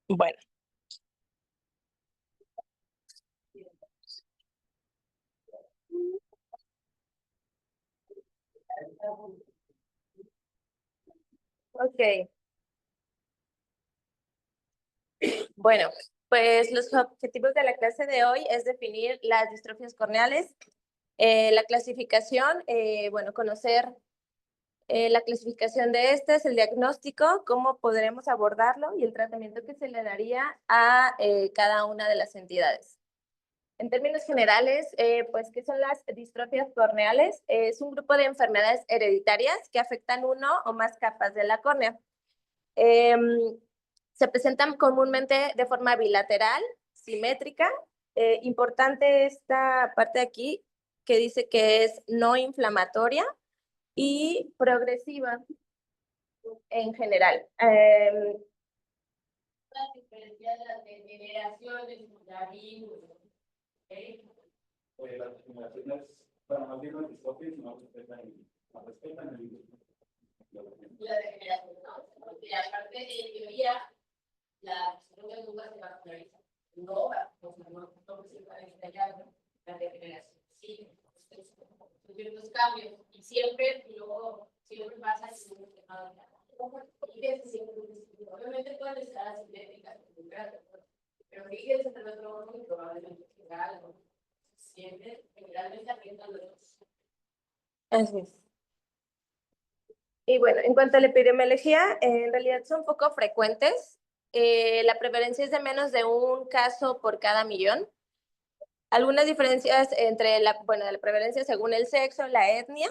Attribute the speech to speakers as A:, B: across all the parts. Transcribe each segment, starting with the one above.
A: Bueno, ok. Bueno, pues los objetivos de la clase de hoy es definir las distrofias corneales, la clasificación, bueno, conocer la clasificación de estas, el diagnóstico, cómo podremos abordarlo y el tratamiento que se le daría a cada una de las entidades. En términos generales, pues, ¿qué son las distrofias corneales? Es un grupo de enfermedades hereditarias que afectan uno o más capas de la córnea. Se presentan comúnmente de forma bilateral, simétrica. Importante esta parte de aquí que dice que es no inflamatoria y progresiva en general. La diferencia de las degeneraciones, la virus, las degeneraciones, bueno, más bien las distrofias no respetan el virus. La degeneración, ¿no? Porque aparte de teoría, la distrofias nunca se vasculariza. No va, o sea, no presenta estallar la degeneración. Sí, son ciertos cambios. Y siempre, luego, siempre pasa que uno se va a obviamente pueden estar asimétricas, pero fíjense entre otro orden y probablemente será algo. Siempre, generalmente afectan los dos. Así es. Y bueno, en cuanto a la epidemiología, en realidad son poco frecuentes. La prevalencia es de menos de un caso por cada millón. Algunas diferencias entre la prevalencia según el sexo, la etnia,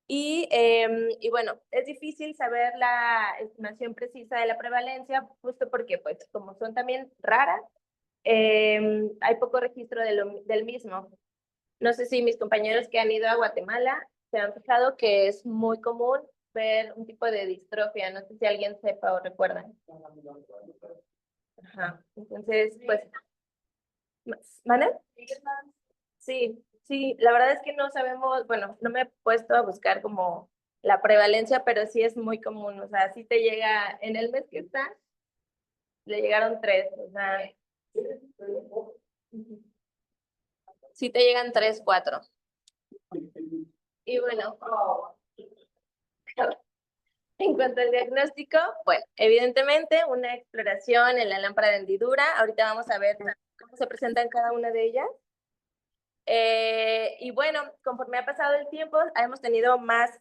A: y bueno, es difícil saber la estimación precisa de la prevalencia, justo porque, pues, como son también raras, hay poco registro del mismo. No sé si mis compañeros que han ido a Guatemala se han fijado que es muy común ver un tipo de distrofia. No sé si alguien sepa o recuerda. Ajá. Entonces, pues, ¿vale? Sí, sí, la verdad es que no sabemos, bueno, no me he puesto a buscar como la prevalencia, pero sí es muy común, o sea, sí te llega, en el mes que está, le llegaron 3, o sea, sí te llegan 3, 4. Y bueno, en cuanto al diagnóstico, bueno, evidentemente una exploración en la lámpara de hendidura, ahorita vamos a ver cómo se presentan cada una de ellas. Y bueno, conforme ha pasado el tiempo, hemos tenido más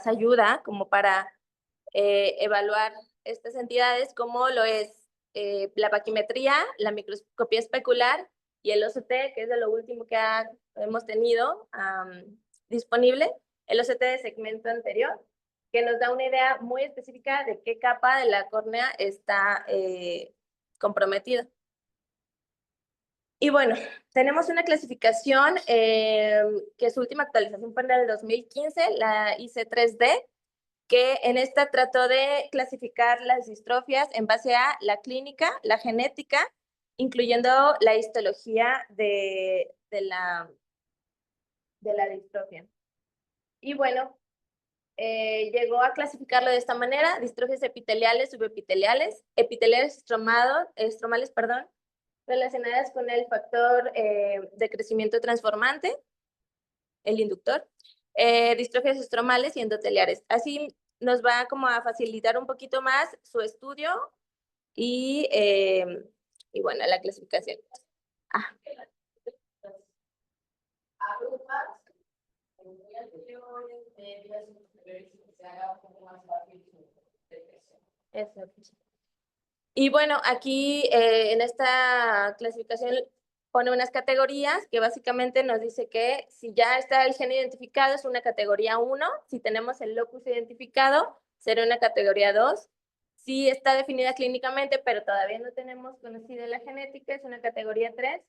A: ayuda como para evaluar estas entidades, como lo es la paquimetría, la microscopía especular y el OCT, que es de lo último que hemos tenido disponible, el OCT de segmento anterior, que nos da una idea muy específica de qué capa de la córnea está comprometida. Y bueno, tenemos una clasificación que su última actualización fue en el 2015, la IC3D, que en esta trató de clasificar las distrofias en base a la clínica, la genética, incluyendo la histología de la distrofia. Y bueno, llegó a clasificarlo de esta manera: distrofias epiteliales, subepiteliales, epiteliales estromales, perdón, relacionadas con el factor de crecimiento transformante, el inductor, distrofias estromales y endoteliares. Así nos va como a facilitar un poquito más su estudio y, y bueno, la clasificación. Ah. Eso. Y bueno, aquí en esta clasificación pone unas categorías que básicamente nos dice que si ya está el gen identificado es una categoría 1, si tenemos el locus identificado será una categoría 2, si está definida clínicamente pero todavía no tenemos conocida la genética es una categoría 3,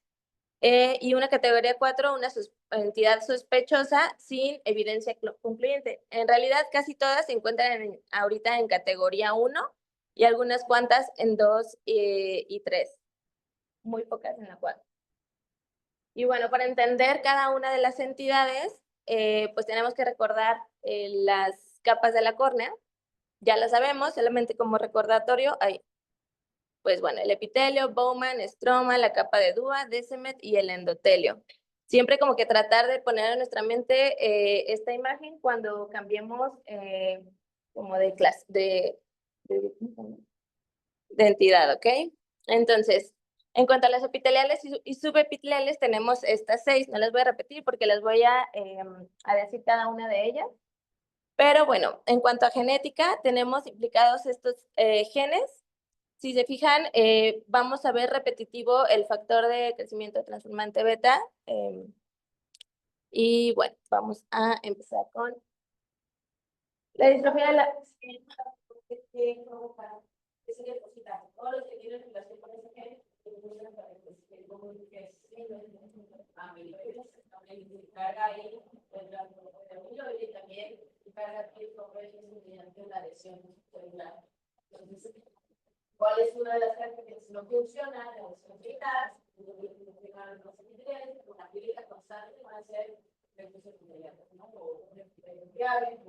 A: y una categoría 4, una entidad sospechosa sin evidencia concluyente. En realidad casi todas se encuentran ahorita en categoría 1 y algunas cuantas en 2 y 3, muy pocas en la 4. Y bueno, para entender cada una de las entidades, pues tenemos que recordar las capas de la córnea. Ya las sabemos, solamente como recordatorio, Pues bueno, el epitelio, Bowman, estroma, la capa de Dua, Descemet y el endotelio. Siempre como que tratar de poner en nuestra mente esta imagen cuando cambiemos como de clase, de entidad, ¿ok? Entonces, en cuanto a las epiteliales y subepiteliales, tenemos estas 6. No las voy a repetir porque las voy a decir cada una de ellas. Pero bueno, en cuanto a genética, tenemos implicados estos genes. Si se fijan, vamos a ver repetitivo el factor de crecimiento transformante beta. Y bueno, vamos a empezar con la distrofia de la... Todos los que tienen relación con ese gen, carga ahí, y también carga aquí sobre mediante una lesión celular. Entonces, ¿cuál es una de las características que no funciona? La lesión celular, una clínica constante van a ser efectos inmediatos, ¿no? O un efecto grave,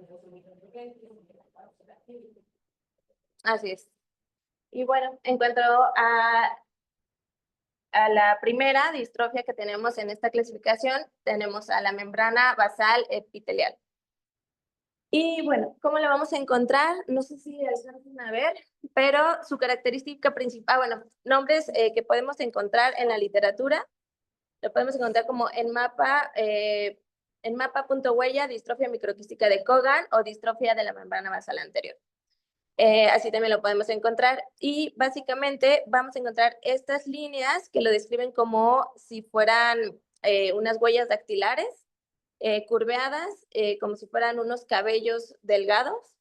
A: así es. Y bueno, en cuanto a la primera distrofia que tenemos en esta clasificación, tenemos a la membrana basal epitelial. Y bueno, ¿cómo la vamos a encontrar? No sé si alcanzan a ver, pero su característica principal, bueno, nombres que podemos encontrar en la literatura, lo podemos encontrar como en mapa.huella, distrofia microquística de Cogan o distrofia de la membrana basal anterior. Así también lo podemos encontrar. Y básicamente vamos a encontrar estas líneas que lo describen como si fueran unas huellas dactilares curveadas, como si fueran unos cabellos delgados.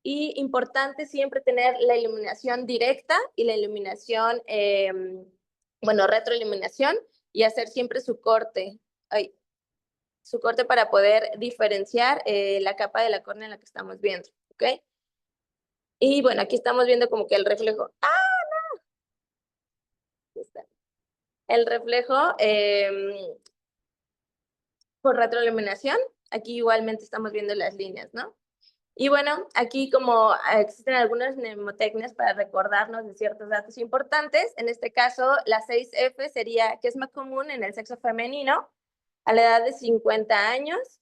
A: Y importante siempre tener la iluminación directa y la iluminación, bueno, retroiluminación y hacer siempre su corte. Su corte para poder diferenciar la capa de la córnea en la que estamos viendo, ¿ok? Y bueno, aquí estamos viendo como que el reflejo. ¡Ah, no! Aquí está. El reflejo por retroiluminación. Aquí igualmente estamos viendo las líneas, ¿no? Y bueno, aquí como existen algunas mnemotecnias para recordarnos de ciertos datos importantes, en este caso la 6F sería que es más común en el sexo femenino a la edad de 50 años.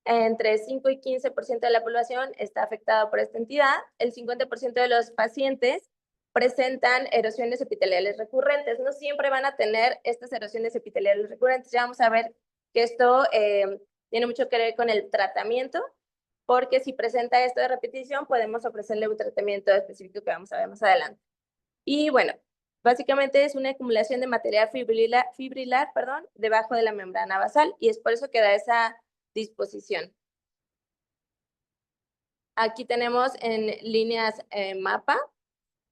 A: Entre 5 y 15% de la población está afectada por esta entidad. El 50% de los pacientes presentan erosiones epiteliales recurrentes. No siempre van a tener estas erosiones epiteliales recurrentes. Ya vamos a ver que esto tiene mucho que ver con el tratamiento, porque si presenta esto de repetición, podemos ofrecerle un tratamiento específico que vamos a ver más adelante. Y bueno, básicamente es una acumulación de material fibrilar, debajo de la membrana basal, y es por eso que da esa disposición. Aquí tenemos en líneas mapa.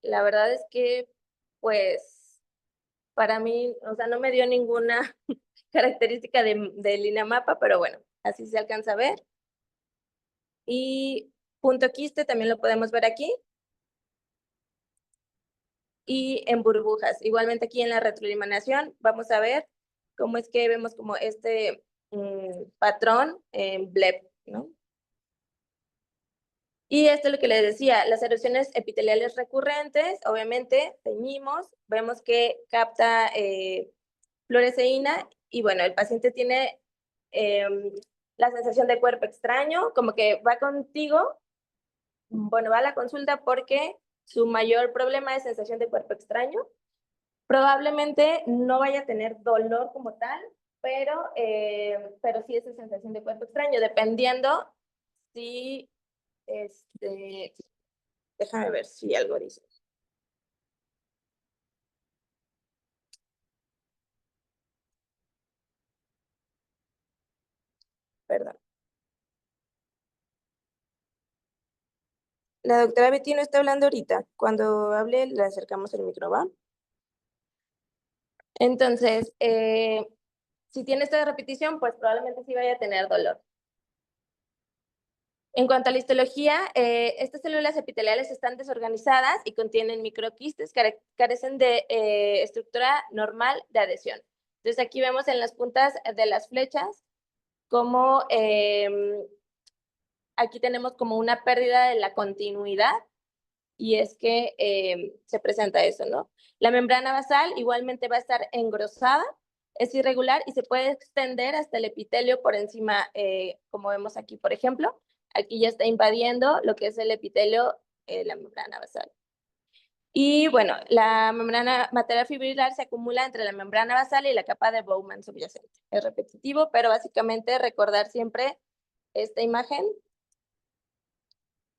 A: La verdad es que, pues, para mí, o sea, no me dio ninguna característica de línea mapa, pero bueno, así se alcanza a ver. Y punto quiste también lo podemos ver aquí. Y en burbujas. Igualmente aquí en la retroiluminación vamos a ver cómo es que vemos como este patrón en BLEP, ¿no? Y esto es lo que les decía, las erosiones epiteliales recurrentes, obviamente teñimos, vemos que capta fluoresceína y bueno, el paciente tiene la sensación de cuerpo extraño, como que va contigo, bueno, va a la consulta porque su mayor problema es sensación de cuerpo extraño. Probablemente no vaya a tener dolor como tal, pero sí esa sensación de cuerpo extraño, dependiendo si, déjame ver si algo dice. Perdón. La doctora Betty no está hablando ahorita. Cuando hable, le acercamos el micro, ¿va? Entonces, si tiene esta repetición, pues probablemente sí vaya a tener dolor. En cuanto a la histología, estas células epiteliales están desorganizadas y contienen microquistes, carecen de estructura normal de adhesión. Entonces aquí vemos en las puntas de las flechas como aquí tenemos como una pérdida de la continuidad
B: y es que se presenta eso, ¿no? La membrana basal igualmente va a estar engrosada, es irregular y se puede extender hasta el epitelio por encima, como vemos aquí, por ejemplo. Aquí ya está invadiendo lo que es el epitelio, la membrana basal. Y bueno, la membrana material fibrilar se acumula entre la membrana basal y la capa de Bowman subyacente. Es repetitivo, pero básicamente recordar siempre esta imagen.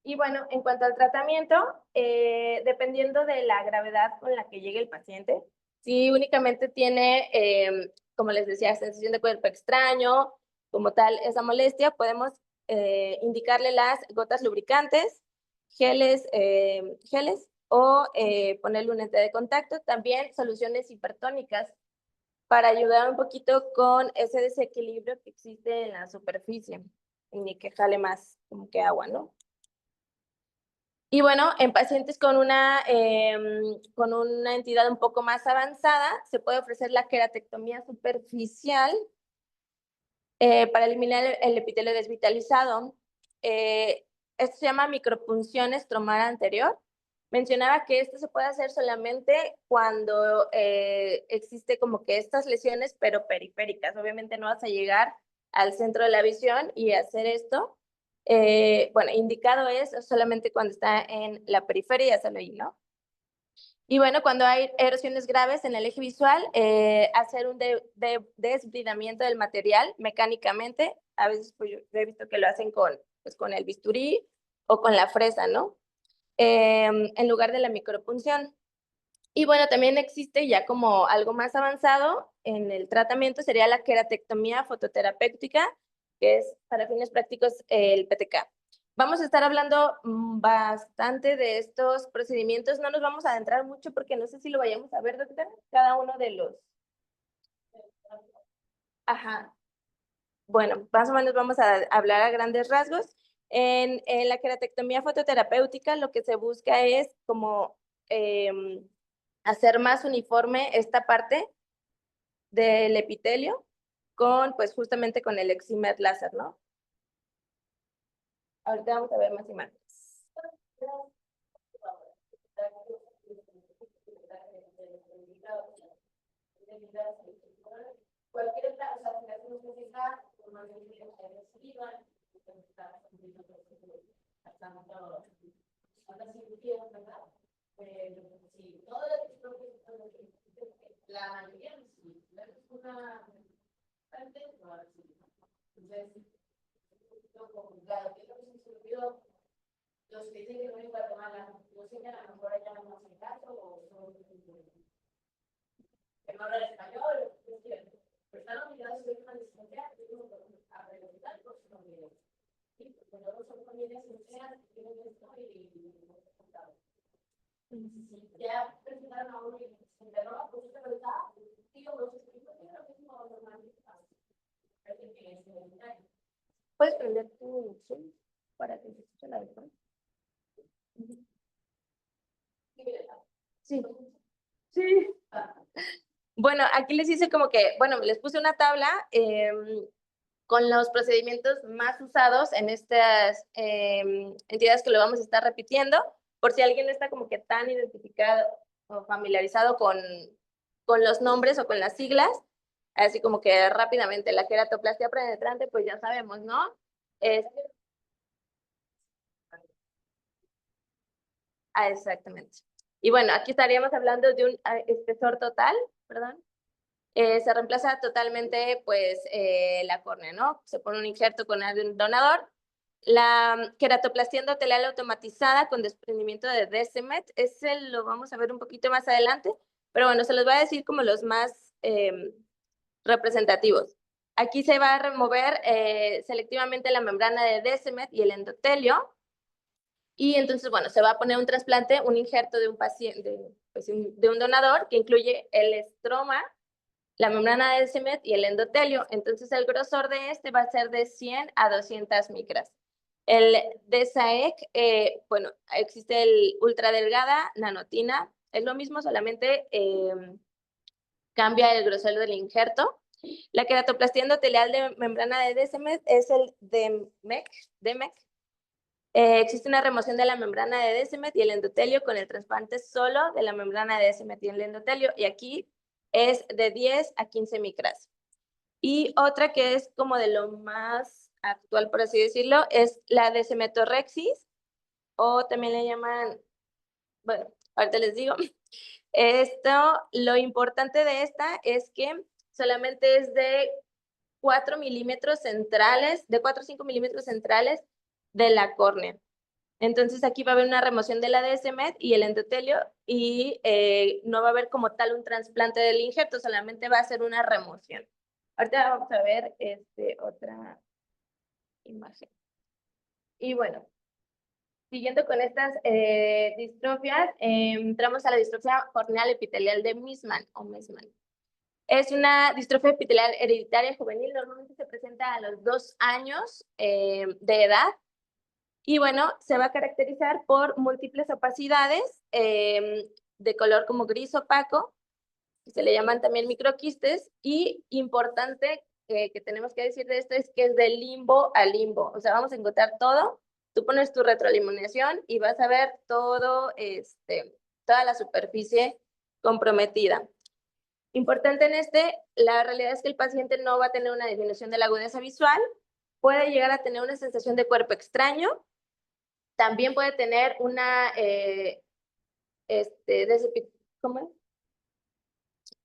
B: Y bueno, en cuanto al tratamiento, dependiendo de la gravedad con la que llegue el paciente, si únicamente tiene, como les decía, sensación de cuerpo extraño, como tal, esa molestia, podemos indicarle las gotas lubricantes, geles o ponerle un ente de contacto. También soluciones hipertónicas para ayudar un poquito con ese desequilibrio que existe en la superficie y ni que jale más como que agua, ¿no? Y bueno, en pacientes con una entidad un poco más avanzada, se puede ofrecer la queratectomía superficial para eliminar el epitelio desvitalizado. Esto se llama micropunción estromar anterior. Mencionaba que esto se puede hacer solamente cuando existe como que estas lesiones, pero periféricas. Obviamente no vas a llegar al centro de la visión y hacer esto. Bueno, indicado es solamente cuando está en la periferia, ya solo ahí, ¿no? Y bueno, cuando hay erosiones graves en el eje visual, hacer un desbridamiento del material mecánicamente. A veces pues, yo he visto que lo hacen pues, con el bisturí o con la fresa, ¿no? En lugar de la micropunción. Y bueno, también existe ya como algo más avanzado en el tratamiento, sería la queratectomía fototerapéutica, que es para fines prácticos el PTK. Vamos a estar hablando bastante de estos procedimientos, no nos vamos a adentrar mucho porque no sé si lo vayamos a ver, doctora, cada uno de los... Ajá. Bueno, más o menos vamos a hablar a grandes rasgos. En la queratectomía fototerapéutica lo que se busca es como hacer más uniforme esta parte del epitelio con, pues justamente con el excimer láser, ¿no? Ahorita vamos a ver más imágenes. Cualquier la mayoría sí, es una parte, entonces, complicado. ¿Qué es lo que se olvidó? Los que dicen que no en Guatemala, no sé que a lo mejor allá no hacen caso o son que no hablan español, es cierto. Pero están obligados a ir a distancia a preguntar por su familia. Sí, porque no son familias enteras que tienen esto y ya presentaron a uno y se enteró, pues esta verdad, digo, los escritos tienen lo mismo normalmente. ¿Puedes prender tu Zoom para que se escuche la de fondo? Sí. Sí. Bueno, aquí les hice como que, bueno, les puse una tabla con los procedimientos más usados en estas entidades que lo vamos a estar repitiendo, por si alguien no está como que tan identificado o familiarizado con los nombres o con las siglas, así como que rápidamente la queratoplastia penetrante, pues ya sabemos, ¿no? Exactamente. Y bueno, aquí estaríamos hablando de un espesor total, perdón. Se reemplaza totalmente, pues, la córnea, ¿no? Se pone un injerto con un donador. La queratoplastia endotelial automatizada con desprendimiento de Descemet, ese lo vamos a ver un poquito más adelante, pero bueno, se los voy a decir como los más representativos. Aquí se va a remover selectivamente la membrana de Descemet y el endotelio, y entonces, bueno, se va a poner un trasplante, un injerto de un paciente, pues, de un donador que incluye el estroma, la membrana de Descemet y el endotelio. Entonces, el grosor de este va a ser de 100 a 200 micras. El DESAEC, bueno, existe el ultra delgada, nanotina, es lo mismo, solamente cambia el grosor del injerto. La queratoplastia endotelial de membrana de Descemet es el DEMEC, Existe una remoción de la membrana de Descemet y el endotelio con el trasplante solo de la membrana de Descemet y el endotelio, y aquí es de 10 a 15 micras. Y otra que es como de lo más actual, por así decirlo, es la descemetorrexis, o también le llaman, bueno, ahorita les digo. Esto, lo importante de esta es que solamente es de 4 milímetros centrales, de 4 o 5 milímetros centrales de la córnea. Entonces aquí va a haber una remoción de la Descemet y el endotelio y no va a haber como tal un trasplante del injerto, solamente va a ser una remoción. Ahorita vamos a ver otra imagen. Y bueno, siguiendo con estas distrofias, entramos a la distrofia corneal epitelial de Meesmann o Meesmann. Es una distrofia epitelial hereditaria juvenil, normalmente se presenta a los 2 años de edad. Y bueno, se va a caracterizar por múltiples opacidades de color como gris opaco, que se le llaman también microquistes, y importante que tenemos que decir de esto es que es de limbo a limbo, o sea, vamos a encontrar todo, tú pones tu retroiluminación y vas a ver todo, toda la superficie comprometida. Importante en la realidad es que el paciente no va a tener una disminución de la agudeza visual, puede llegar a tener una sensación de cuerpo extraño, también puede tener una, ¿cómo?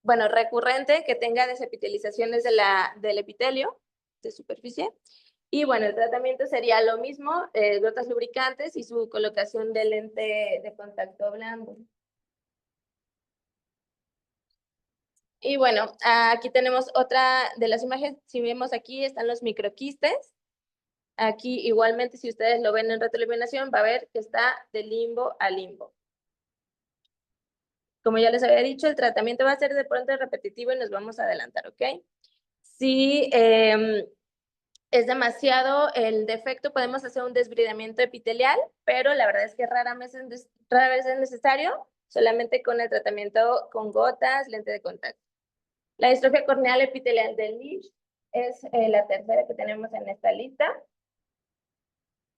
B: Bueno, recurrente, que tenga desepitelizaciones del epitelio, de superficie. Y bueno, el tratamiento sería lo mismo, gotas lubricantes y su colocación de lente de contacto blando. Y bueno, aquí tenemos otra de las imágenes. Si vemos aquí, están los microquistes. Aquí igualmente, si ustedes lo ven en retroiluminación, va a ver que está de limbo a limbo. Como ya les había dicho, el tratamiento va a ser de pronto repetitivo y nos vamos a adelantar, ¿ok? Si es demasiado el defecto, podemos hacer un desbridamiento epitelial, pero la verdad es que rara vez es necesario, solamente con el tratamiento con gotas, lente de contacto. La distrofia corneal epitelial de Leach es la tercera que tenemos en esta lista.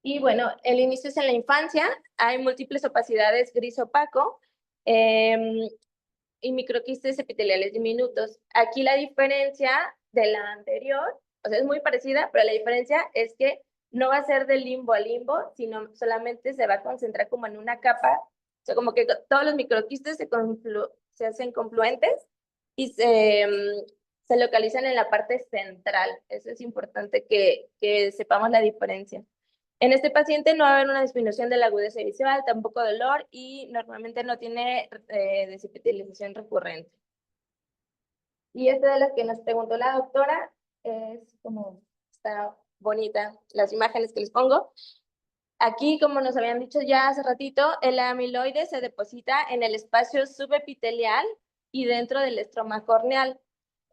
B: Y bueno, el inicio es en la infancia, hay múltiples opacidades gris opaco y microquistes epiteliales diminutos. Aquí la diferencia de la anterior, o sea, es muy parecida, pero la diferencia es que no va a ser de limbo a limbo, sino solamente se va a concentrar como en una capa, o sea, como que todos los microquistes se hacen confluentes y se localizan en la parte central. Eso es importante que sepamos la diferencia. En este paciente no va a haber una disminución de la agudeza visual, tampoco dolor y normalmente no tiene desepitelización recurrente. Y esta de las que nos preguntó la doctora es como está bonita las imágenes que les pongo. Aquí, como nos habían dicho ya hace ratito, el amiloide se deposita en el espacio subepitelial y dentro del estroma corneal.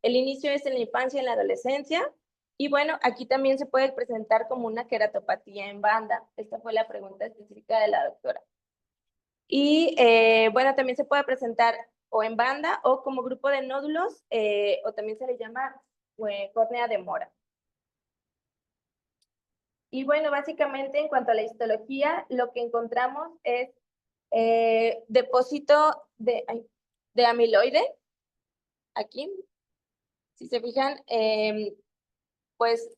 B: El inicio es en la infancia y en la adolescencia. Y bueno, aquí también se puede presentar como una queratopatía en banda. Esta fue la pregunta específica de la doctora. Y bueno, también se puede presentar o en banda o como grupo de nódulos, o también se le llama córnea de mora. Y bueno, básicamente en cuanto a la histología, lo que encontramos es depósito de amiloide, aquí, si se fijan, pues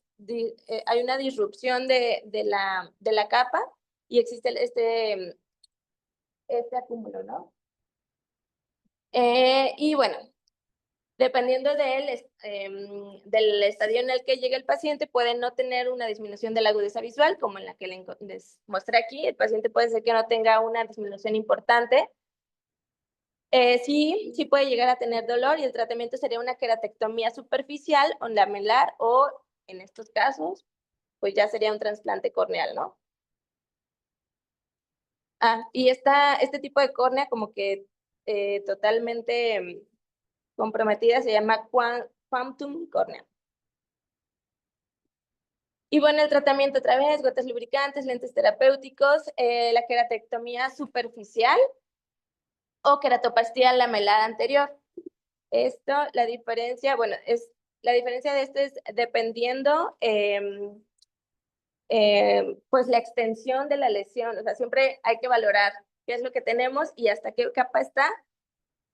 B: hay una disrupción de la capa y existe este acúmulo, ¿no? Y bueno, dependiendo del estadio en el que llegue el paciente, puede no tener una disminución de la agudeza visual, como en la que les mostré aquí. El paciente puede ser que no tenga una disminución importante. Sí puede llegar a tener dolor y el tratamiento sería una queratectomía superficial o lamelar o, en estos casos, pues ya sería un trasplante corneal, ¿no? Y este tipo de córnea como que totalmente comprometida se llama quantum córnea. Y bueno, el tratamiento otra vez, gotas lubricantes, lentes terapéuticos, la queratectomía superficial o queratoplastia lamelar anterior. Esto, la diferencia, bueno, la diferencia de esto es dependiendo pues la extensión de la lesión. O sea, siempre hay que valorar qué es lo que tenemos y hasta qué capa está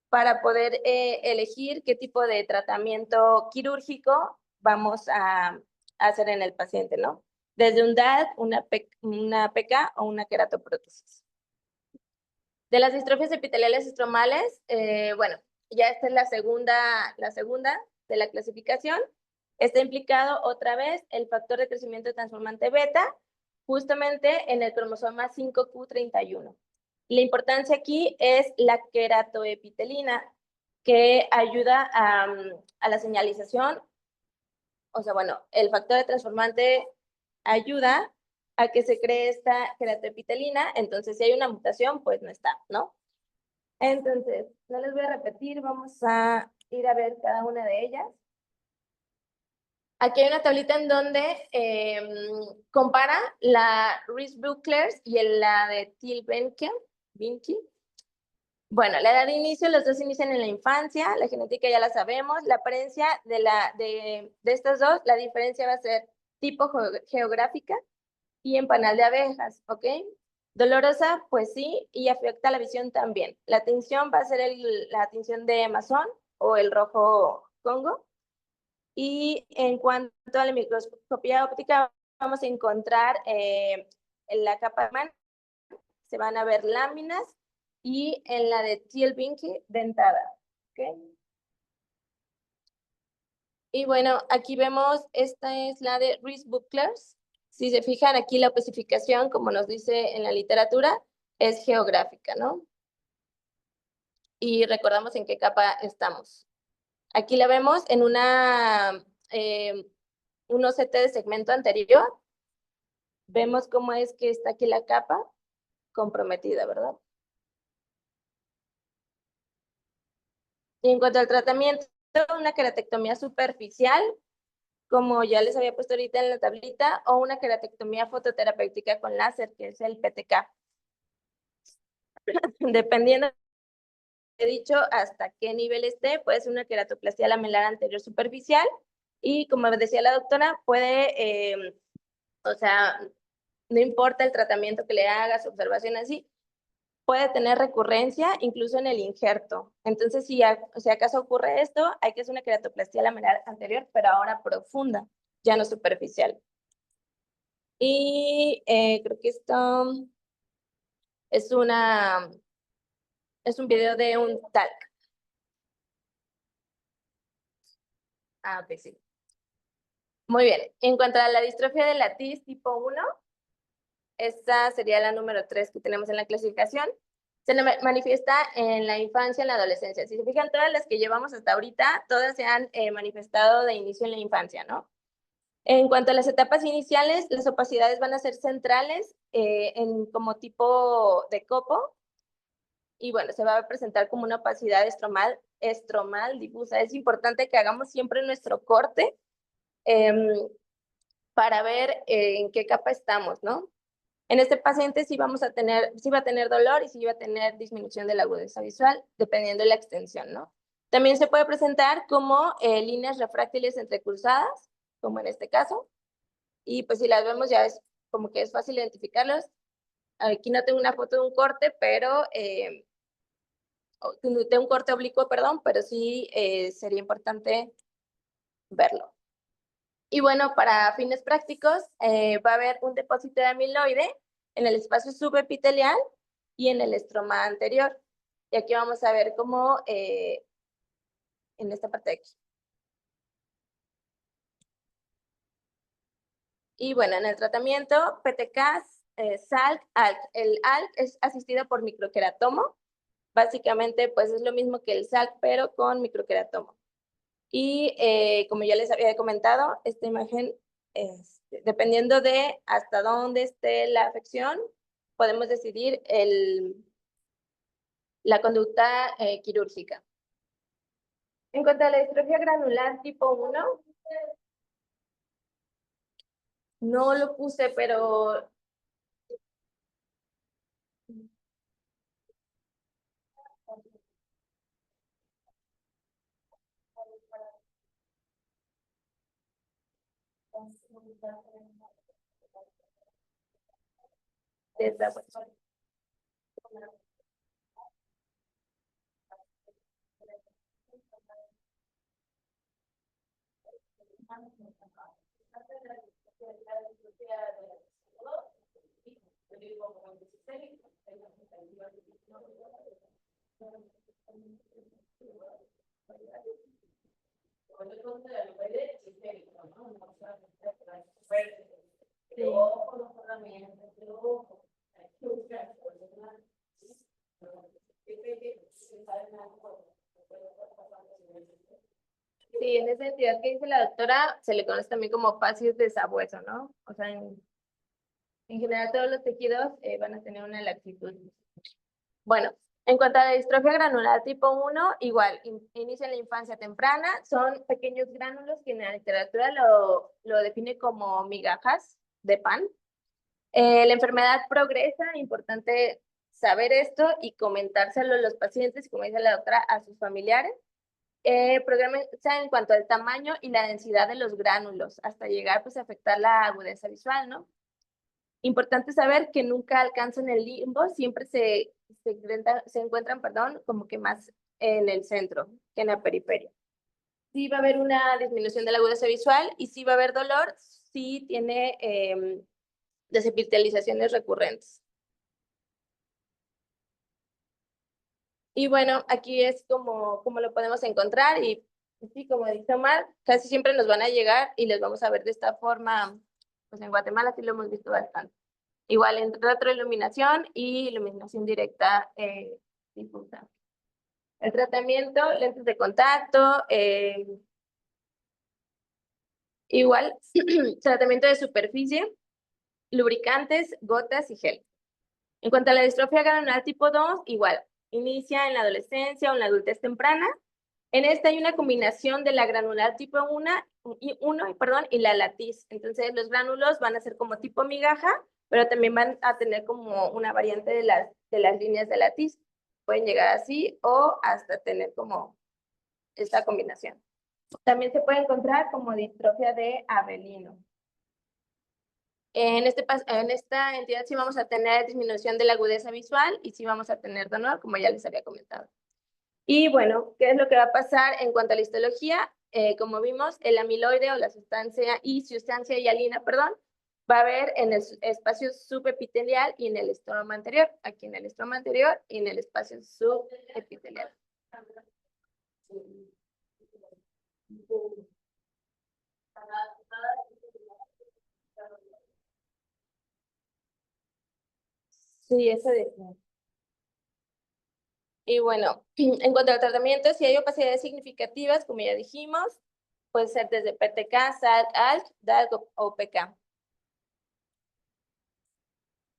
B: para poder elegir qué tipo de tratamiento quirúrgico vamos a hacer en el paciente, ¿no? Desde un DAD, una PK o una queratoprótesis. De las distrofias epiteliales estromales, bueno, ya esta es la segunda de la clasificación. Está implicado otra vez el factor de crecimiento transformante beta, justamente en el cromosoma 5q31. La importancia aquí es la queratoepitelina, que ayuda a la señalización. O sea, bueno, el factor de transformante ayuda a que se cree esta queratoepitelina, entonces si hay una mutación, pues no está, ¿no? Entonces, no les voy a repetir, vamos a ir a ver cada una de ellas. Aquí hay una tablita en donde compara la Reese-Bucklers y la de Thiel-Benke. Bueno, la edad de inicio, los dos inician en la infancia, la genética ya la sabemos, la apariencia de estas dos, la diferencia va a ser tipo geográfica y en panal de abejas, ¿ok? Dolorosa, pues sí, y afecta la visión también. La tinción va a ser la tinción de Amazon o el rojo Congo. Y en cuanto a la microscopía óptica, vamos a encontrar en la capa se van a ver láminas y en la de Thiel-Benke dentada. ¿Okay? Y bueno, aquí vemos, esta es la de Reese-Bucklers. Si se fijan aquí la especificación, como nos dice en la literatura, es geográfica, ¿no? Y recordamos en qué capa estamos. Aquí la vemos en un OCT de segmento anterior. Vemos cómo es que está aquí la capa comprometida, ¿verdad? Y en cuanto al tratamiento, una queratectomía superficial, como ya les había puesto ahorita en la tablita, o una queratectomía fototerapéutica con láser, que es el PTK. Dependiendo, he dicho, hasta qué nivel esté, puede ser una queratoplastia lamelar anterior superficial, y como decía la doctora, puede, o sea, no importa el tratamiento que le hagas, observación así, puede tener recurrencia incluso en el injerto. Entonces, si acaso ocurre esto, hay que hacer una queratoplastia lamelar anterior, pero ahora profunda, ya no superficial. Y creo que esto es es un video de un talc. Ah, ok, sí. Muy bien. En cuanto a la distrofia de la TIS tipo 1, esta sería la número 3 que tenemos en la clasificación. Se manifiesta en la infancia, en la adolescencia. Si se fijan, todas las que llevamos hasta ahorita, todas se han manifestado de inicio en la infancia, ¿no? En cuanto a las etapas iniciales, las opacidades van a ser centrales como tipo de copo, y bueno, se va a presentar como una opacidad estromal difusa. Es importante que hagamos siempre nuestro corte para ver en qué capa estamos, ¿no? En este paciente sí sí va a tener dolor y sí va a tener disminución de la agudeza visual, dependiendo de la extensión, ¿no? También se puede presentar como líneas refráctiles entrecruzadas, como en este caso, y pues si las vemos ya es como que es fácil identificarlos. Aquí no tengo una foto de un corte, pero de un corte oblicuo, perdón, pero sí sería importante verlo. Y bueno, para fines prácticos, va a haber un depósito de amiloide en el espacio subepitelial y en el estroma anterior. Y aquí vamos a ver cómo en esta parte de aquí. Y bueno, en el tratamiento, PTK, SALC, ALK. El ALK es asistido por microqueratomo. Básicamente, pues es lo mismo que el SALC, pero con microqueratomo. Y como ya les había comentado, esta imagen, dependiendo de hasta dónde esté la afección, podemos decidir la conducta quirúrgica. En cuanto a la distrofia granular tipo 1, no lo puse, pero desabueso. Sí, en esa entidad que dice la doctora, se le conoce también como fascios de sabueso, ¿no? O sea, en general todos los tejidos van a tener una laxitud. Bueno, en cuanto a la distrofia granular tipo 1, igual, inicia en la infancia temprana, son pequeños gránulos que en la literatura lo define como migajas de pan. La enfermedad progresa, importante saber esto y comentárselo a los pacientes, como dice la doctora, a sus familiares. Progresa en cuanto al tamaño y la densidad de los gránulos, hasta llegar pues, a afectar la agudeza visual, ¿no? Importante saber que nunca alcanzan el limbo, siempre se encuentran, perdón, como que más en el centro que en la periferia. Sí va a haber una disminución de la agudeza visual y sí va a haber dolor si tiene desepitelizaciones recurrentes. Y bueno, aquí es como lo podemos encontrar y sí, como dice Omar, casi siempre nos van a llegar y les vamos a ver de esta forma, pues en Guatemala sí lo hemos visto bastante. Igual en retroiluminación y iluminación directa difusa. El tratamiento, lentes de contacto, igual, tratamiento de superficie, lubricantes, gotas y gel. En cuanto a la distrofia granular tipo 2, igual, inicia en la adolescencia o en la adultez temprana. En esta hay una combinación de la granular tipo 1 y la latiz. Entonces, los gránulos van a ser como tipo migaja, pero también van a tener como una variante de las líneas de latiz. Pueden llegar así o hasta tener como esta combinación. También se puede encontrar como distrofia de Abelino. En esta entidad sí vamos a tener disminución de la agudeza visual y sí vamos a tener dolor, como ya les había comentado. Y bueno, ¿qué es lo que va a pasar en cuanto a la histología? Como vimos, el amiloide o la sustancia hialina, perdón, va a haber en el espacio subepitelial y en el estroma anterior, aquí en el estroma anterior y en el espacio subepitelial. Sí, eso decía. Y bueno, en cuanto al tratamiento, si hay opacidades significativas, como ya dijimos, puede ser desde PTK, SALT, ALT, DALC o PK.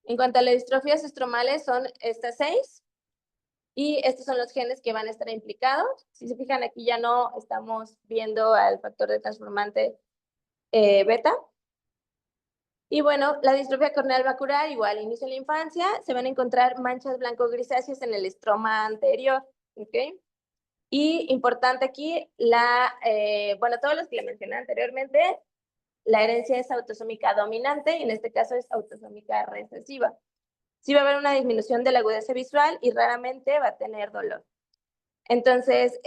B: En cuanto a las distrofias estromales, son estas 6. Y estos son los genes que van a estar implicados. Si se fijan, aquí ya no estamos viendo al factor de transformante beta. Y bueno, la distrofia corneal macular, igual, inicio en la infancia, se van a encontrar manchas blanco-grisáceas en el estroma anterior, ¿ok? Y importante aquí, bueno, todos los que le mencioné anteriormente, la herencia es autosómica dominante y en este caso es autosómica recesiva. Sí va a haber una disminución de la agudeza visual y raramente va a tener dolor. Entonces,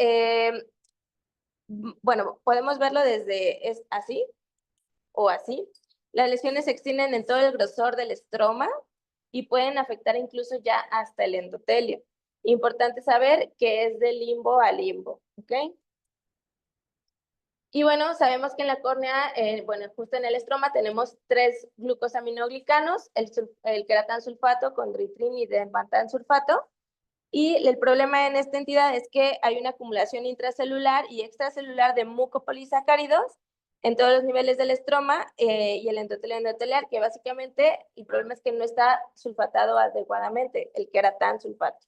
B: bueno, podemos verlo desde es así o así. Las lesiones se extienden en todo el grosor del estroma y pueden afectar incluso ya hasta el endotelio. Importante saber que es de limbo a limbo, ¿ok? Y bueno, sabemos que en la córnea, bueno, justo en el estroma tenemos 3 glucosaminoglicanos, el queratansulfato, condritrin y denpantansulfato. Y el problema en esta entidad es que hay una acumulación intracelular y extracelular de mucopolisacáridos en todos los niveles del estroma y el endotelio endotelial, que básicamente el problema es que no está sulfatado adecuadamente, el queratansulfato.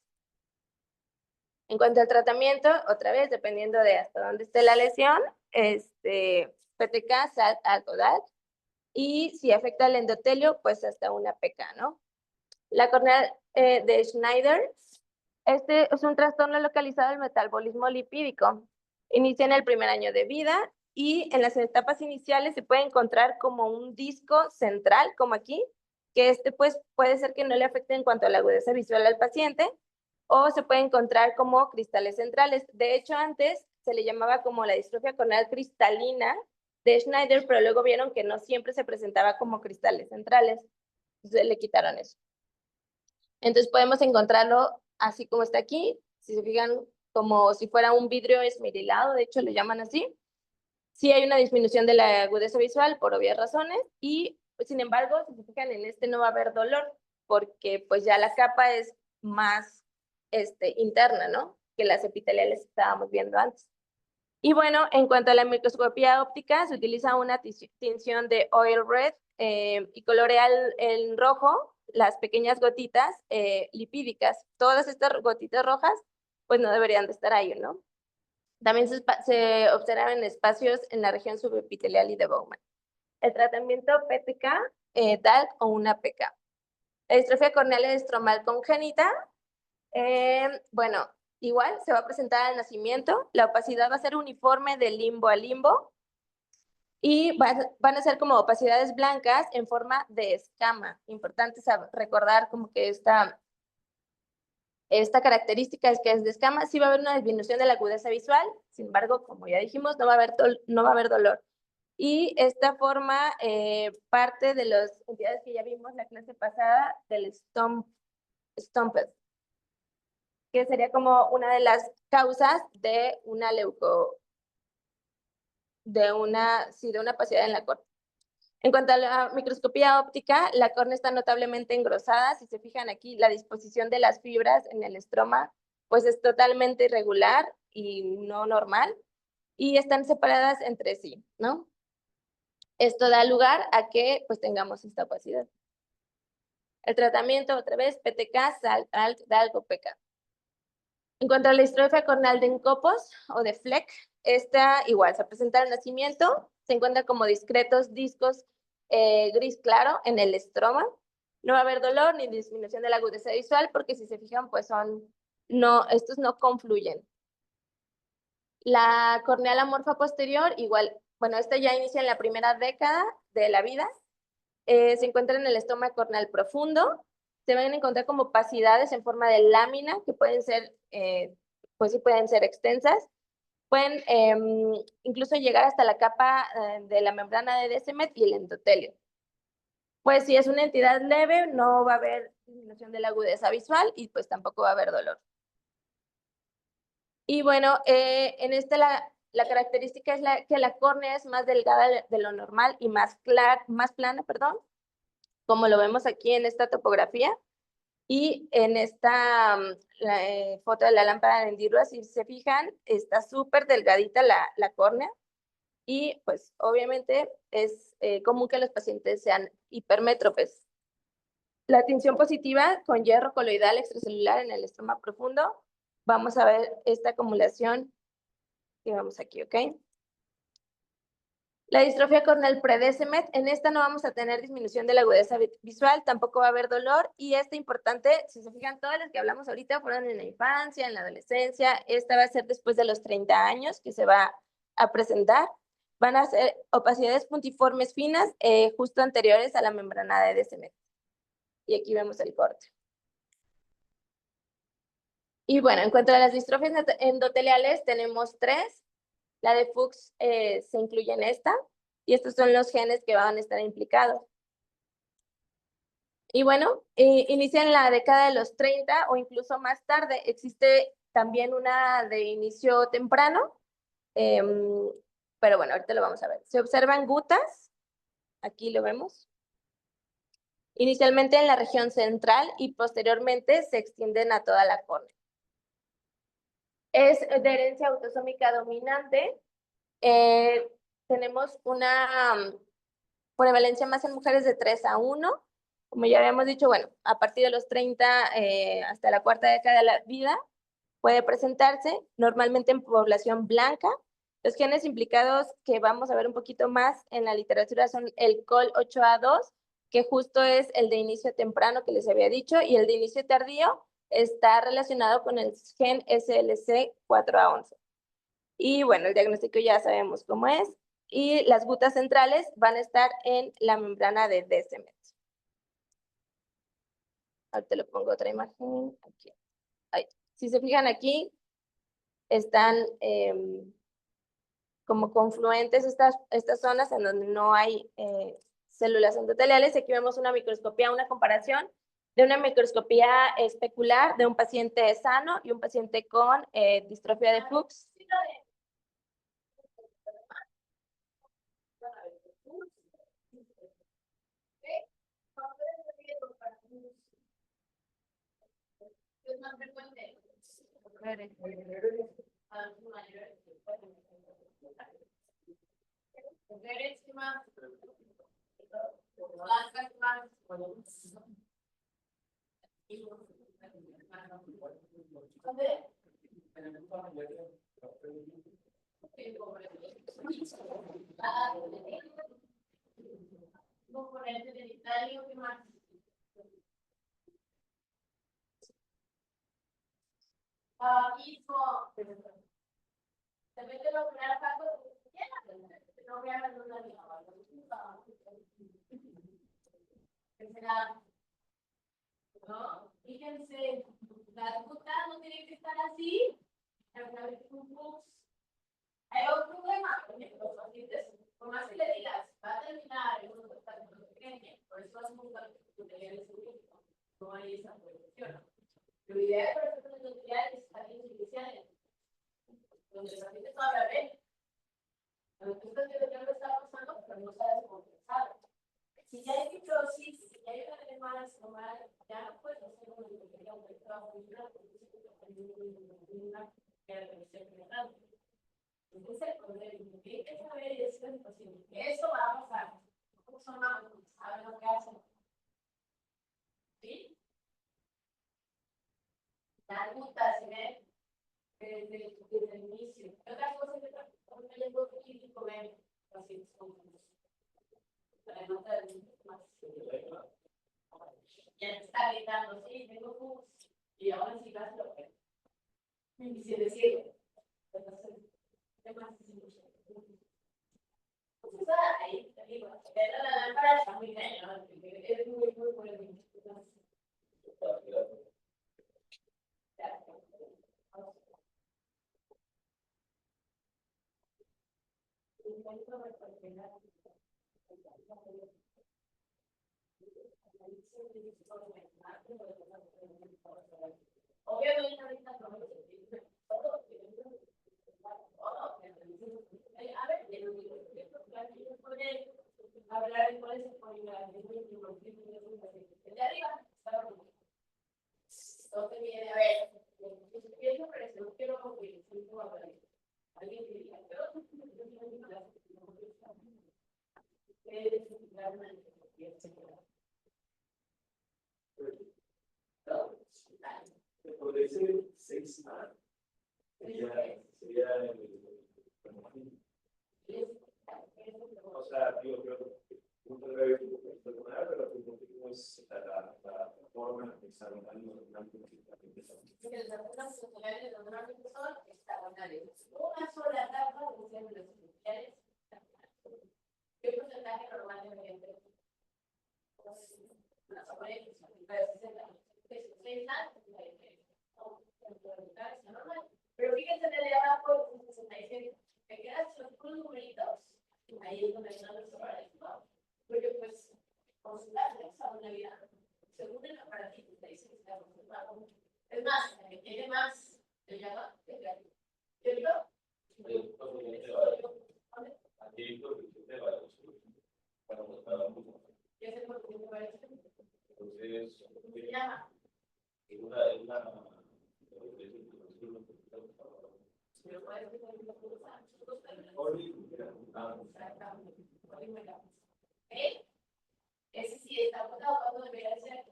B: En cuanto al tratamiento, otra vez, dependiendo de hasta dónde esté la lesión, PTK, SALT, ALT, y si afecta al endotelio, pues hasta una PK, ¿no? La cornea de Schneider, este es un trastorno localizado del metabolismo lipídico. Inicia en el primer año de vida y en las etapas iniciales se puede encontrar como un disco central, como aquí, que pues puede ser que no le afecte en cuanto a la agudeza visual al paciente, o se puede encontrar como cristales centrales. De hecho, antes se le llamaba como la distrofia corneal cristalina de Schneider, pero luego vieron que no siempre se presentaba como cristales centrales. Entonces le quitaron eso. Entonces podemos encontrarlo así como está aquí. Si se fijan, como si fuera un vidrio esmerilado, de hecho le llaman así. Sí hay una disminución de la agudeza visual por obvias razones y, sin embargo, si se fijan, en este no va a haber dolor porque pues ya la capa es más interna, ¿no? Que las epiteliales que estábamos viendo antes. Y bueno, en cuanto a la microscopía óptica, se utiliza una tinción de oil red y colorea en rojo las pequeñas gotitas lipídicas. Todas estas gotitas rojas, pues no deberían de estar ahí, ¿no? También se observan espacios en la región subepitelial y de Bowman. El tratamiento PTK, TALC o una PK. La distrofia corneal estromal congénita, bueno, igual se va a presentar al nacimiento. La opacidad va a ser uniforme de limbo a limbo y van a ser como opacidades blancas en forma de escama. Importante recordar como que esta característica es que es de escama. Sí va a haber una disminución de la agudeza visual, sin embargo, como ya dijimos, no va a haber dolor. Y esta forma parte de las entidades que ya vimos la clase pasada del Stomped, que sería como una de las causas de una de una opacidad en la córnea. En cuanto a la microscopía óptica, la córnea está notablemente engrosada. Si se fijan aquí, la disposición de las fibras en el estroma pues es totalmente irregular y no normal, y están separadas entre sí, ¿no? Esto da lugar a que pues tengamos esta opacidad. El tratamiento, otra vez, PTK, SALC, DALC o PK. En cuanto a la distrofia corneal de encopos o de Fleck, esta igual se presenta al nacimiento, se encuentra como discretos discos gris claro en el estroma. No va a haber dolor ni disminución de la agudeza visual porque si se fijan, pues estos no confluyen. La corneal amorfa posterior, igual, bueno, esta ya inicia en la primera década de la vida. Se encuentra en el estómago corneal profundo. Se van a encontrar como opacidades en forma de lámina que pueden ser, pues sí pueden ser extensas. Pueden incluso llegar hasta la capa de la membrana de Descemet y el endotelio. Pues si es una entidad leve, no va a haber disminución de la agudeza visual y pues tampoco va a haber dolor. Y bueno, en la característica es que la córnea es más delgada de lo normal y más plana, perdón, como lo vemos aquí en esta topografía. Y en esta foto de la lámpara de Endirua, si se fijan, está súper delgadita la córnea. Y pues obviamente es común que los pacientes sean hipermétropes. La tinción positiva con hierro coloidal extracelular en el estroma profundo. Vamos a ver esta acumulación que vemos aquí, ¿ok? La distrofia corneal pre-Descemet, en esta no vamos a tener disminución de la agudeza visual, tampoco va a haber dolor, y esta importante, si se fijan, todas las que hablamos ahorita fueron en la infancia, en la adolescencia. Esta va a ser después de los 30 años que se va a presentar. Van a ser opacidades puntiformes finas justo anteriores a la membrana de Descemet. Y aquí vemos el corte. Y bueno, en cuanto a las distrofias endoteliales, tenemos 3. La de Fuchs se incluye en esta, y estos son los genes que van a estar implicados. Y bueno, inicia en la década de los 30 o incluso más tarde. Existe también una de inicio temprano, pero bueno, ahorita lo vamos a ver. Se observan gutas, aquí lo vemos. Inicialmente en la región central y posteriormente se extienden a toda la córnea. Es de herencia autosómica dominante. Tenemos una prevalencia más en mujeres de 3:1. Como ya habíamos dicho, bueno, a partir de los 30 hasta la cuarta década de la vida puede presentarse, normalmente en población blanca. Los genes implicados que vamos a ver un poquito más en la literatura son el COL8A2, que justo es el de inicio temprano que les había dicho, y el de inicio tardío está relacionado con el gen SLC4A11. Y bueno, el diagnóstico ya sabemos cómo es. Y las gutas centrales van a estar en la membrana de Descemet. Ahorita le pongo otra imagen. Aquí. Ahí. Si se fijan aquí, están como confluentes estas zonas en donde no hay células endoteliales. Aquí vemos una microscopía, una comparación de una microscopía especular de un paciente sano y un paciente con distrofia de Fuchs.
A: Es más frecuente. Mujeres que más, blancas más, componente del italia que más. Mismo. También te lo primero no voy a ver una ¿no? Fíjense, la ruta no tiene que estar así. Hay otro problema, por ejemplo, los pacientes, por más que le digas, va a terminar en un hospital pequeño, por eso es muy no hay esa protección. Lo ideal para hacer una es estar iniciales, donde el paciente todavía ve. Entonces, ya lo está pasando, pero no sabes cómo pensar. Si ya hay fibrosis, si ya hay una además normal, ya no puedes hacer una pequeña trabajo funcional, porque es una entonces, lo que hay que saber es que eso va a pasar. No son malos, saben lo que hacen. ¿Sí? La ruta se ve desde el inicio. Otra cosa que también es muy difícil comer pacientes con la nota de más. Ya está gritando, sí, tengo pus. Y ahora sí vas a lo que. Y si decir, ¿qué más? Pues ahí, te digo, la lámpara está muy cañón, es muy bueno. Obviamente, ahorita no me a ver, hablar de cuál es el de arriba, no te viene a ver. Yo pero no quiero que alguien que diga, pero
C: podría ser 6A. Sería o sea, digo, un revés personal, pero no es la forma de examinar
A: una sola etapa de células iniciales. ¿Qué porcentaje normalmente? Pero fíjense en el de abajo, 66, me quedan los numeritos, ahí es donde están los errores, ¿no? Porque pues, consultarles a una vida, según el aparatito, te dice que está consultado. Es más, el que tiene más, le llama, ¿cierto? ¿Qué es el porcentaje de variación?
C: Entonces,
A: ¿Cómo se llama? Ese sí está votado cuando debería ser.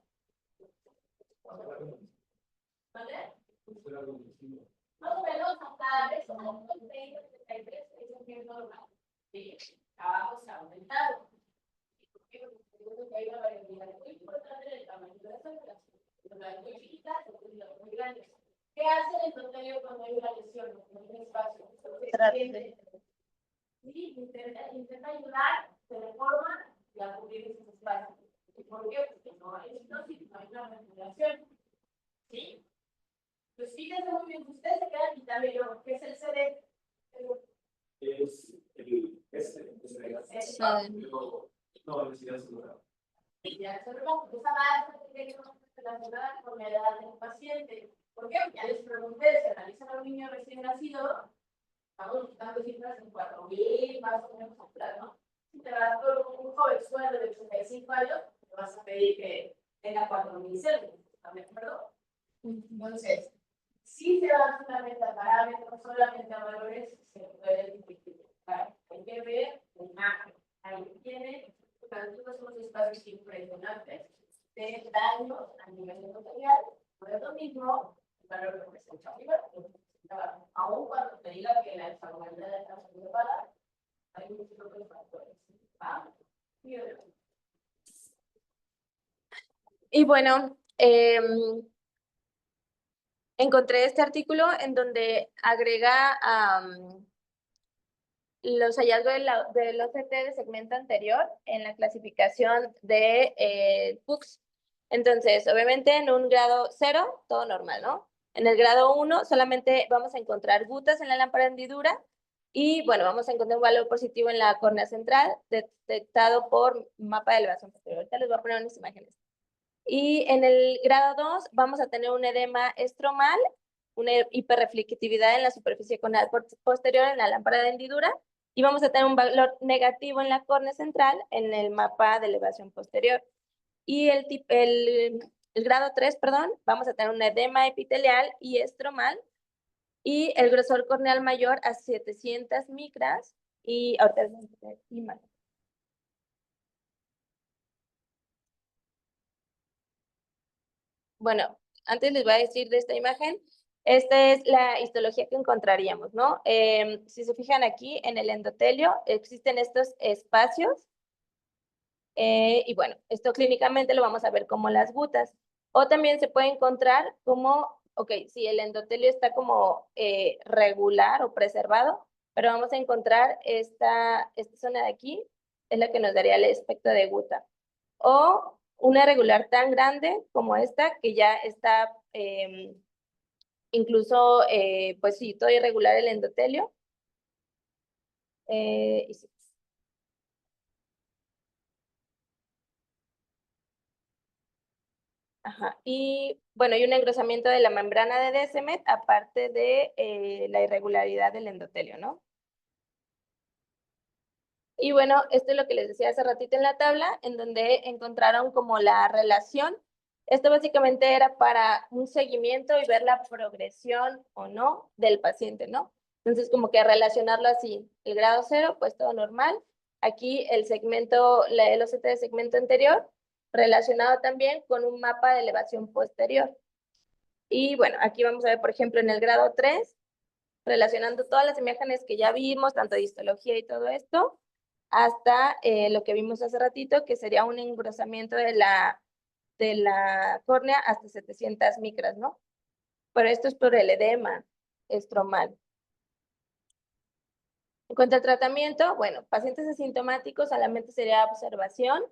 A: ¿Vale? Más o menos hasta eso, es normal. Sí, abajo se ha aumentado. Hay una variabilidad muy importante en el tamaño de las células. Las muy chiquitas, las muy grandes. ¿Qué hace el endotelio cuando hay una lesión en un espacio? Sí, intenta ayudar de reforma y a cubrir esos espacios. ¿Y por qué? Porque no hay hipnosis, no hay una manipulación. ¿Sí? Pues fíjense muy bien, ustedes se quedan y también yo, ¿qué es el CD?
C: Es el no necesidad segura.
A: Ya observamos, esa base tiene que estar relacionada con la edad del paciente. ¿Por qué? Ya les pregunté, se analizan a un niño recién nacido, estamos buscando cifras en 4,000, más o menos, ¿no? Si te vas con un jovenzuelo de 85 años, te vas a pedir que tenga 4,000 células, ¿están de acuerdo? Entonces, si se van solamente a parámetros, solamente a valores, se puede identificar. Hay que ver la imagen. Ahí tiene, todos unos espacios impresionantes de daños a nivel endotelial. No es lo mismo el valor que presenta arriba, aún cuando te diga que la hexagonalidad está elevada, hay muchos otros factores. ¿Va?
B: Y bueno, encontré este artículo en donde agrega los hallazgos del OCT de segmento anterior en la clasificación de PUCs. Entonces, obviamente en un grado 0, todo normal, ¿no? En el grado 1 solamente vamos a encontrar gutas en la lámpara de hendidura y, bueno, vamos a encontrar un valor positivo en la córnea central detectado por mapa de elevación posterior. Ahorita les voy a poner unas imágenes. Y en el grado 2 vamos a tener un edema estromal, una hiperreflectividad en la superficie conal posterior en la lámpara de hendidura y vamos a tener un valor negativo en la córnea central en el mapa de elevación posterior. Y el grado 3, perdón, vamos a tener un edema epitelial y estromal y el grosor corneal mayor a 700 micras y ahorita les voy a poner imagen. Bueno, antes les voy a decir de esta imagen, esta es la histología que encontraríamos, ¿no? Si se fijan aquí en el endotelio, existen estos espacios y bueno, esto clínicamente lo vamos a ver como las gutas. O también se puede encontrar como, ok, si el endotelio está como regular o preservado, pero vamos a encontrar esta zona de aquí, es la que nos daría el aspecto de guta. O una irregular tan grande como esta, que ya está incluso, pues sí, todo irregular el endotelio. Y sí. Ajá. Y bueno, hay un engrosamiento de la membrana de Descemet, aparte de la irregularidad del endotelio, ¿no? Y bueno, esto es lo que les decía hace ratito en la tabla, en donde encontraron como la relación. Esto básicamente era para un seguimiento y ver la progresión o no del paciente, ¿no? Entonces, como que relacionarlo así, el grado 0, pues todo normal. Aquí el segmento, el OCT de segmento anterior, relacionado también con un mapa de elevación posterior. Y bueno, aquí vamos a ver, por ejemplo, en el grado 3, relacionando todas las imágenes que ya vimos, tanto de histología y todo esto, hasta lo que vimos hace ratito, que sería un engrosamiento de la córnea hasta 700 micras, ¿no? Pero esto es por el edema estromal. En cuanto al tratamiento, bueno, pacientes asintomáticos solamente sería observación,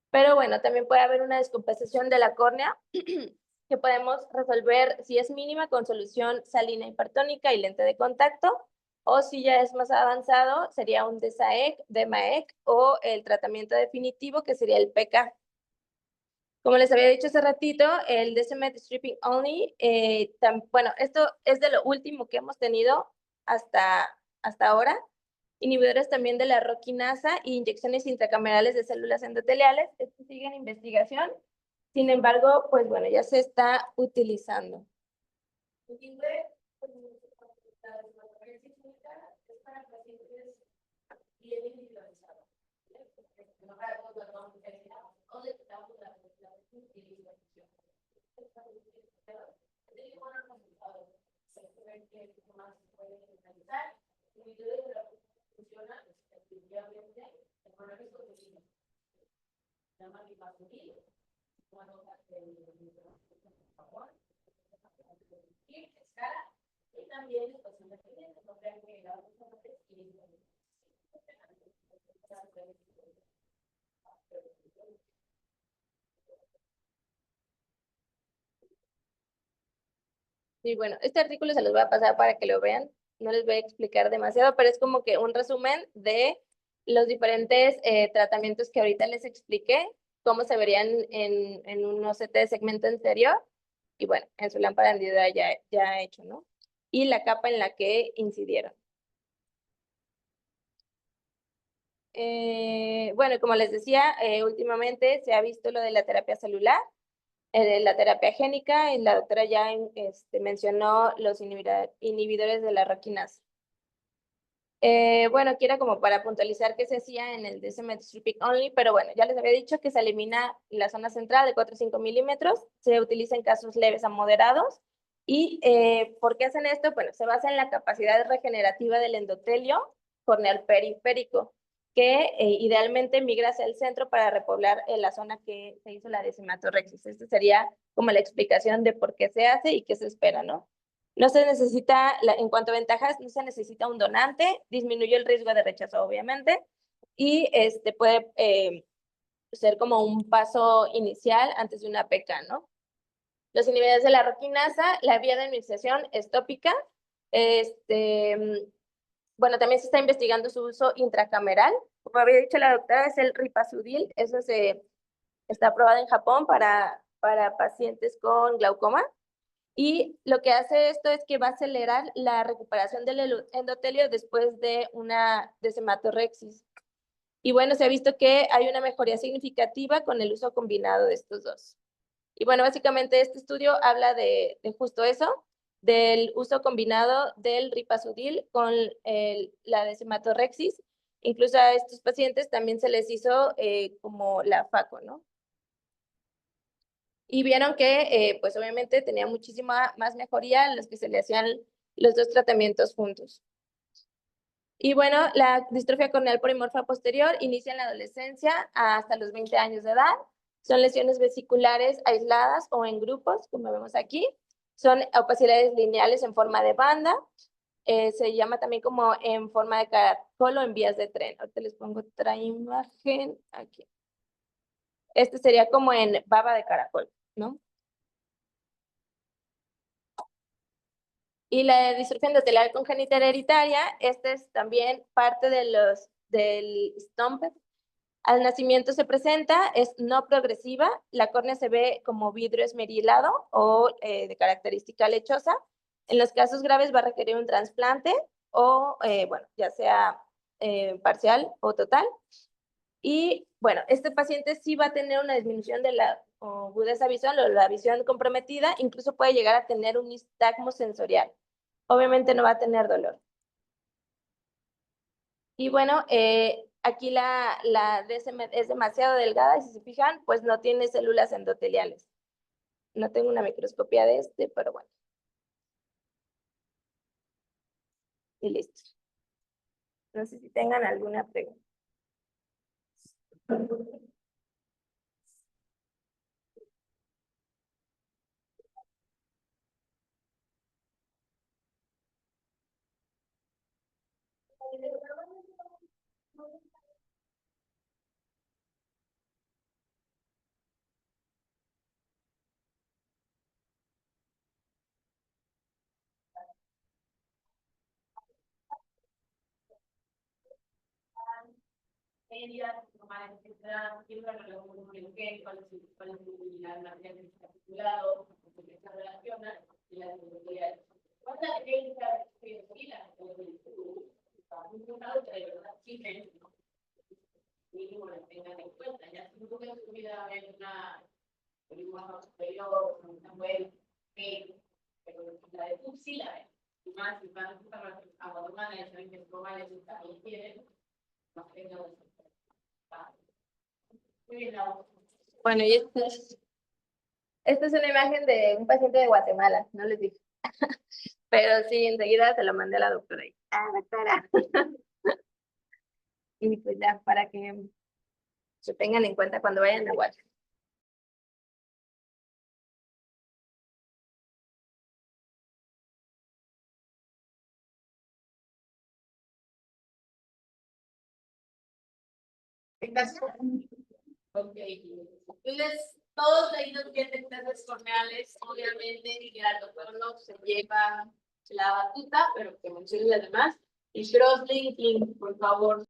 B: pero bueno, también puede haber una descompensación de la córnea que podemos resolver si es mínima con solución salina hipertónica y lente de contacto, o si ya es más avanzado, sería un DSAEC, DMAEC o el tratamiento definitivo que sería el PK. Como les había dicho hace ratito, el Descemet Stripping Only, bueno, esto es de lo último que hemos tenido hasta ahora. Inhibidores también de la roquinasa y inyecciones intracamerales de células endoteliales. Esto sigue en investigación. Sin embargo, pues bueno, ya se está utilizando. Y también Y bueno, este artículo se los voy a pasar para que lo vean. No les voy a explicar demasiado, pero es como que un resumen de los diferentes tratamientos que ahorita les expliqué, cómo se verían en un OCT de segmento anterior y bueno, en su lámpara individual ya hecho, ¿no? Y la capa en la que incidieron. Bueno, como les decía, últimamente se ha visto lo de la terapia celular, la terapia génica, y la doctora ya mencionó los inhibidores de la roquinasa. Bueno, aquí era como para puntualizar qué se hacía en el DSM-Stripping Only, pero bueno, ya les había dicho que se elimina la zona central de 4 a 5 milímetros, se utiliza en casos leves a moderados. ¿Y por qué hacen esto? Bueno, se basa en la capacidad regenerativa del endotelio corneal periférico, que idealmente migra hacia el centro para repoblar la zona que se hizo la desematorrexis. Esta sería como la explicación de por qué se hace y qué se espera, ¿no? No se necesita, en cuanto a ventajas, no se necesita un donante, disminuye el riesgo de rechazo, obviamente, y puede ser como un paso inicial antes de una PK, ¿no? Los inhibidores de la roquinasa, la vía de administración es tópica. Bueno, también se está investigando su uso intracameral. Como había dicho la doctora, es el ripasudil. Eso está aprobado en Japón para pacientes con glaucoma. Y lo que hace esto es que va a acelerar la recuperación del endotelio después de una desematorrexis. Y bueno, se ha visto que hay una mejoría significativa con el uso combinado de estos dos. Y bueno, básicamente este estudio habla de justo eso, del uso combinado del ripasudil con la desematorrexis. Incluso a estos pacientes también se les hizo como la FACO, ¿no? Y vieron que, pues obviamente tenía muchísima más mejoría en los que se le hacían los dos tratamientos juntos. Y bueno, la distrofia corneal polimorfa posterior inicia en la adolescencia hasta los 20 años de edad. Son lesiones vesiculares aisladas o en grupos, como vemos aquí. Son opacidades lineales en forma de banda. Se llama también como en forma de caracol o en vías de tren. Ahorita les pongo otra imagen aquí. Este sería como en baba de caracol, ¿no? Y la distrofia endotelar congénita hereditaria, esta es también parte del STOMP. Al nacimiento se presenta, es no progresiva, la córnea se ve como vidrio esmerilado o de característica lechosa. En los casos graves va a requerir un trasplante o, bueno, ya sea parcial o total. Y bueno, este paciente sí va a tener una disminución de la agudeza visual o la visión comprometida, incluso puede llegar a tener un nistagmo sensorial. Obviamente no va a tener dolor. Y bueno, aquí la DSM es demasiado delgada y si se fijan, pues no tiene células endoteliales. No tengo una microscopía de pero bueno. Y listo. No sé si tengan alguna pregunta.
A: Mínimo la tengan en cuenta. Ya si tú en tu vida ves una superior, una web, pero la de tu sí la ves. Y más si van a Guatemala y saben que es global, es un y quieren, más tengan muy bien, bueno, y esta es una imagen de un paciente de Guatemala, no les dije. Pero sí, enseguida se lo mandé a la doctora. Ah, doctora. Y pues ya, para que se tengan en cuenta cuando vayan a Guatemala. Ok, entonces Todos leídos bien de clases corneales, obviamente, y el doctor se lleva la batuta, pero que mencionen las demás. Y cross-linking, por favor.